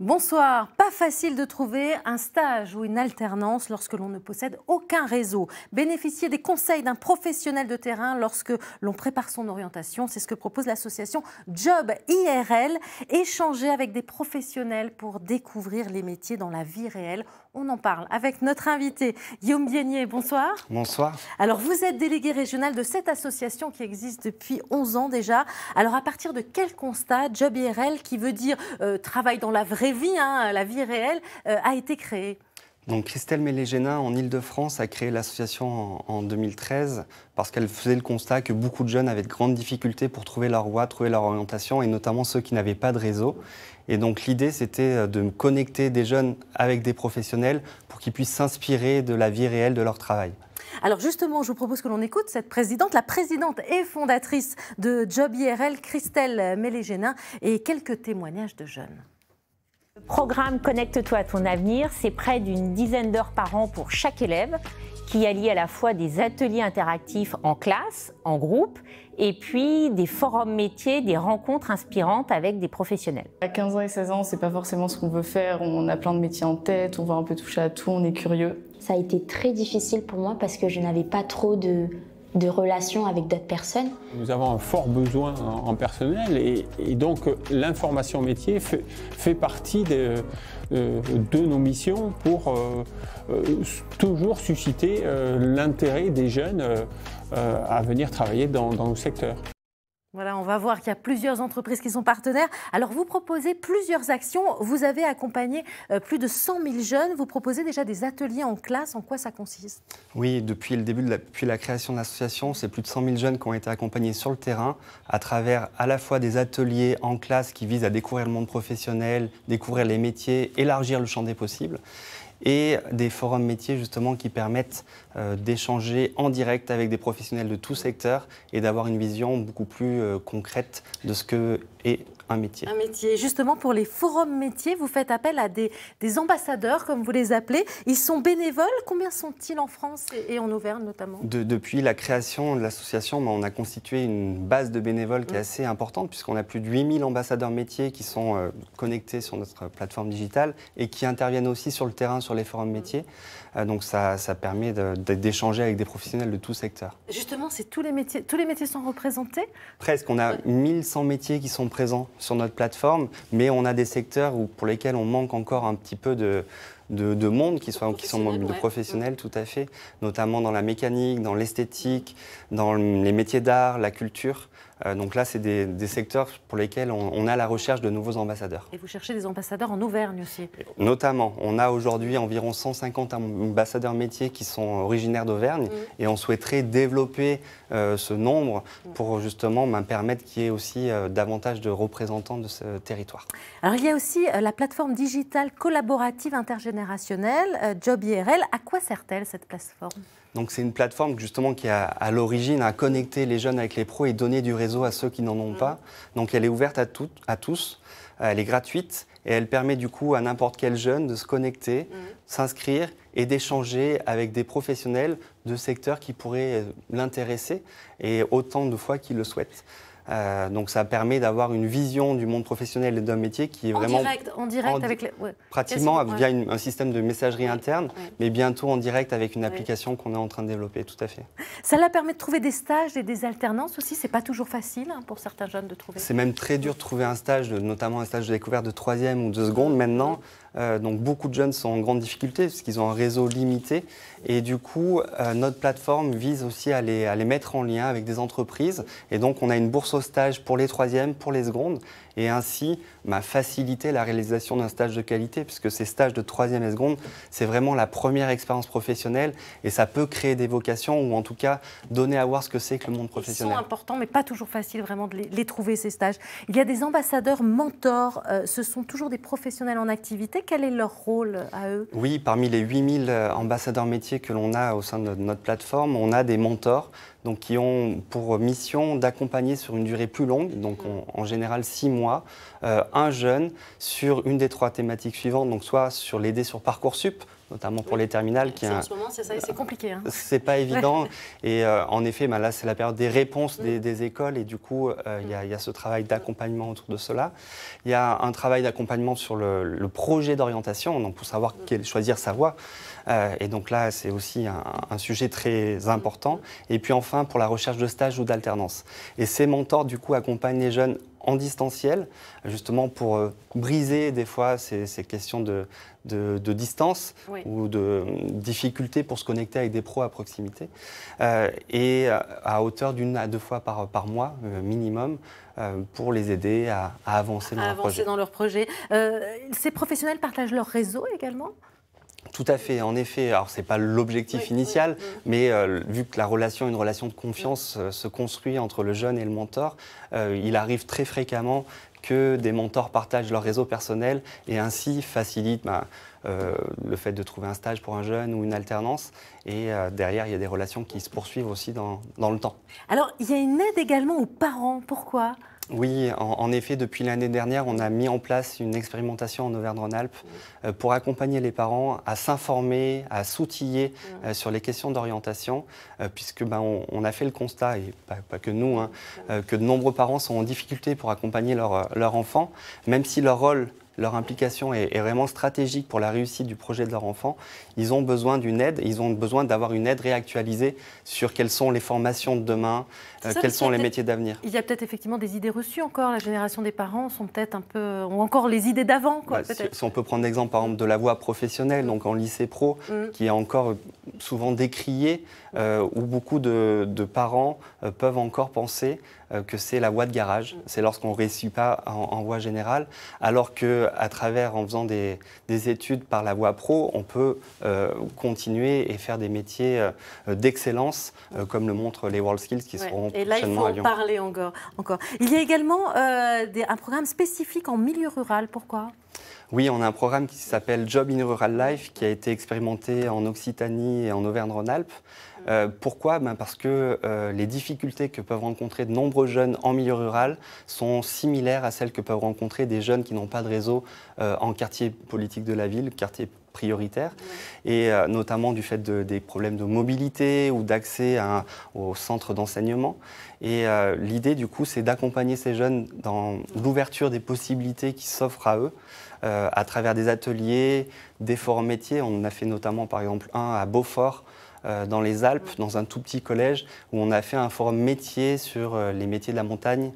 Bonsoir. Pas facile de trouver un stage ou une alternance lorsque l'on ne possède aucun réseau. Bénéficier des conseils d'un professionnel de terrain lorsque l'on prépare son orientation, c'est ce que propose l'association Job IRL. Échanger avec des professionnels pour découvrir les métiers dans la vie réelle. On en parle avec notre invité Guillaume Bienier. Bonsoir. Bonsoir. Alors vous êtes délégué régional de cette association qui existe depuis 11 ans déjà. Alors à partir de quel constat Job IRL, qui veut dire travail dans la vraie vie, la vie réelle, a été créé? Donc Christelle Mélégénin, en Ile-de-France, a créé l'association en 2013 parce qu'elle faisait le constat que beaucoup de jeunes avaient de grandes difficultés pour trouver leur voie, trouver leur orientation, et notamment ceux qui n'avaient pas de réseau. Et donc l'idée, c'était de connecter des jeunes avec des professionnels pour qu'ils puissent s'inspirer de la vie réelle de leur travail. Alors justement, je vous propose que l'on écoute cette présidente, la présidente et fondatrice de Job IRL, Christelle Mélégénin, et quelques témoignages de jeunes. Le programme Connecte-toi à ton avenir, c'est près d'une dizaine d'heures par an pour chaque élève, qui allie à la fois des ateliers interactifs en classe, en groupe, et puis des forums métiers, des rencontres inspirantes avec des professionnels. À 15 ans et 16 ans, c'est pas forcément ce qu'on veut faire, on a plein de métiers en tête, on va un peu toucher à tout, on est curieux. Ça a été très difficile pour moi parce que je n'avais pas trop de relations avec d'autres personnes. Nous avons un fort besoin en personnel et donc l'information métier fait partie de nos missions pour toujours susciter l'intérêt des jeunes à venir travailler dans nos secteurs. Voilà, on va voir qu'il y a plusieurs entreprises qui sont partenaires. Alors, vous proposez plusieurs actions. Vous avez accompagné plus de 100 000 jeunes. Vous proposez déjà des ateliers en classe. En quoi ça consiste? Oui, depuis le début, depuis la création de l'association, c'est plus de 100 000 jeunes qui ont été accompagnés sur le terrain à travers à la fois des ateliers en classe qui visent à découvrir le monde professionnel, découvrir les métiers, élargir le champ des possibles, et des forums métiers justement qui permettent d'échanger en direct avec des professionnels de tout secteur et d'avoir une vision beaucoup plus concrète de ce qu'est un métier. Un métier. Justement, pour les forums métiers, vous faites appel à des ambassadeurs, comme vous les appelez. Ils sont bénévoles. Combien sont-ils en France et en Auvergne notamment? Depuis la création de l'association, on a constitué une base de bénévoles qui est assez importante, puisqu'on a plus de 8000 ambassadeurs métiers qui sont connectés sur notre plateforme digitale et qui interviennent aussi sur le terrain, sur les forums métiers. Donc ça permet d'échanger avec des professionnels de tout secteur. Justement, c'est tous les métiers sont représentés? Presque, on a 1100 métiers qui sont présents sur notre plateforme, mais on a des secteurs pour lesquels on manque encore un petit peu de monde, qui sont de professionnels, tout à fait, notamment dans la mécanique, dans l'esthétique, dans les métiers d'art, la culture. Donc là, c'est des secteurs pour lesquels on a la recherche de nouveaux ambassadeurs. Et vous cherchez des ambassadeurs en Auvergne aussi? Notamment, on a aujourd'hui environ 150 ambassadeurs métiers qui sont originaires d'Auvergne et on souhaiterait développer ce nombre pour justement permettre qu'il y ait aussi davantage de représentants de ce territoire. Alors il y a aussi la plateforme digitale collaborative intergénérationnelle, Job IRL. À quoi sert-elle cette plateforme? Donc c'est une plateforme justement qui a à l'origine à connecter les jeunes avec les pros et donner du réseau à ceux qui n'en ont pas. Donc elle est ouverte à tous, elle est gratuite et elle permet du coup à n'importe quel jeune de se connecter, s'inscrire et d'échanger avec des professionnels de secteurs qui pourraient l'intéresser et autant de fois qu'il le souhaite. Donc ça permet d'avoir une vision du monde professionnel et d'un métier qui est vraiment en direct avec les... pratiquement via un système de messagerie interne, mais bientôt en direct avec une application qu'on est en train de développer, tout à fait. Cela permet de trouver des stages et des alternances aussi. C'est pas toujours facile pour certains jeunes de trouver. C'est même très dur de trouver un stage, notamment un stage de découverte de 3e ou de seconde maintenant. Donc beaucoup de jeunes sont en grande difficulté parce qu'ils ont un réseau limité et du coup notre plateforme vise aussi à les mettre en lien avec des entreprises et donc on a une bourse au stage pour les 3e, pour les secondes et ainsi faciliter la réalisation d'un stage de qualité puisque ces stages de 3e et seconde c'est vraiment la première expérience professionnelle et ça peut créer des vocations ou en tout cas donner à voir ce que c'est que le monde professionnel. Ils sont importants mais pas toujours facile vraiment de les trouver ces stages. Il y a des ambassadeurs mentors, ce sont toujours des professionnels en activité. Quel est leur rôle à eux? Oui, parmi les 8000 ambassadeurs métiers que l'on a au sein de notre plateforme, on a des mentors. donc qui ont pour mission d'accompagner sur une durée plus longue, donc en général 6 mois, un jeune sur une des 3 thématiques suivantes, donc soit sur l'aider sur Parcoursup, notamment pour les terminales. En ce moment, c'est compliqué. Hein. C'est pas évident. Et en effet, là, c'est la période des réponses des écoles. Et du coup, il y a ce travail d'accompagnement autour de cela. Il y a un travail d'accompagnement sur le projet d'orientation, donc pour savoir choisir sa voie. Et donc là, c'est aussi un sujet très important. Et puis enfin, pour la recherche de stage ou d'alternance. Et ces mentors, du coup, accompagnent les jeunes en distanciel, justement pour briser des fois ces questions de distance ou de difficulté pour se connecter avec des pros à proximité, et à hauteur d'1 à 2 fois par mois minimum, pour les aider à avancer dans leur projet. Ces professionnels partagent leur réseau également ? Tout à fait, en effet. Alors, ce n'est pas l'objectif initial, mais vu que une relation de confiance se construit entre le jeune et le mentor, il arrive très fréquemment que des mentors partagent leur réseau personnel et ainsi facilitent le fait de trouver un stage pour un jeune ou une alternance. Et derrière, il y a des relations qui se poursuivent aussi dans le temps. Alors, il y a une aide également aux parents. Pourquoi ? Oui, en effet, depuis l'année dernière, on a mis en place une expérimentation en Auvergne-Rhône-Alpes pour accompagner les parents à s'informer, à s'outiller sur les questions d'orientation, puisque on a fait le constat, et pas que nous, que de nombreux parents sont en difficulté pour accompagner leur enfant, même si leur rôle, leur implication est vraiment stratégique pour la réussite du projet de leur enfant. Ils ont besoin d'une aide, ils ont besoin d'avoir une aide réactualisée sur quelles sont les formations de demain, quels sont les métiers d'avenir. Il y a peut-être effectivement des idées reçues encore, la génération des parents sont peut-être ont encore les idées d'avant. Si on peut prendre l'exemple par exemple de la voie professionnelle, donc en lycée pro, qui est encore souvent décriée, où beaucoup de parents peuvent encore penser que c'est la voie de garage, c'est lorsqu'on ne réussit pas en voie générale, alors qu'à travers, en faisant des études par la voie pro, on peut continuer et faire des métiers d'excellence, comme le montrent les World Skills qui seront prochainement à Lyon. Et là, il faut en parler encore. Il y a également un programme spécifique en milieu rural, pourquoi ? Oui, on a un programme qui s'appelle Job in Rural Life, qui a été expérimenté en Occitanie et en Auvergne-Rhône-Alpes. Pourquoi ? Parce que les difficultés que peuvent rencontrer de nombreux jeunes en milieu rural sont similaires à celles que peuvent rencontrer des jeunes qui n'ont pas de réseau en quartier politique de la ville, quartier prioritaire, et notamment du fait des problèmes de mobilité ou d'accès au centre d'enseignement. Et l'idée, du coup, c'est d'accompagner ces jeunes dans l'ouverture des possibilités qui s'offrent à eux, à travers des ateliers, des forums métiers. On en a fait notamment, par exemple, un à Beaufort, dans les Alpes, dans un tout petit collège, où on a fait un forum métier sur les métiers de la montagne,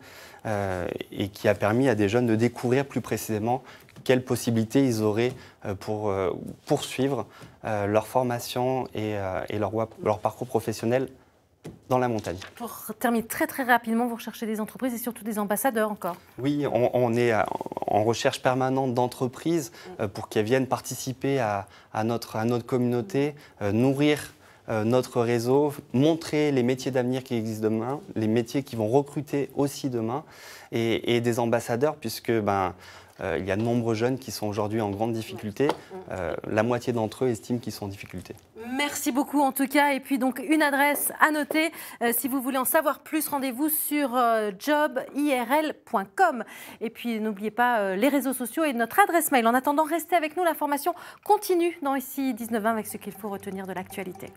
et qui a permis à des jeunes de découvrir plus précisément quelles possibilités ils auraient pour poursuivre leur formation et leur parcours professionnel dans la montagne. Pour terminer très rapidement, vous recherchez des entreprises et surtout des ambassadeurs encore. Oui, on est en recherche permanente d'entreprises pour qu'elles viennent participer à notre communauté, nourrir notre réseau, montrer les métiers d'avenir qui existent demain, les métiers qui vont recruter aussi demain, et des ambassadeurs, puisque il y a de nombreux jeunes qui sont aujourd'hui en grande difficulté. La moitié d'entre eux estiment qu'ils sont en difficulté. Merci beaucoup en tout cas. Et puis donc une adresse à noter. Si vous voulez en savoir plus, rendez-vous sur jobirl.com. Et puis n'oubliez pas les réseaux sociaux et notre adresse mail. En attendant, restez avec nous. L'information continue dans Ici 19-20 avec ce qu'il faut retenir de l'actualité.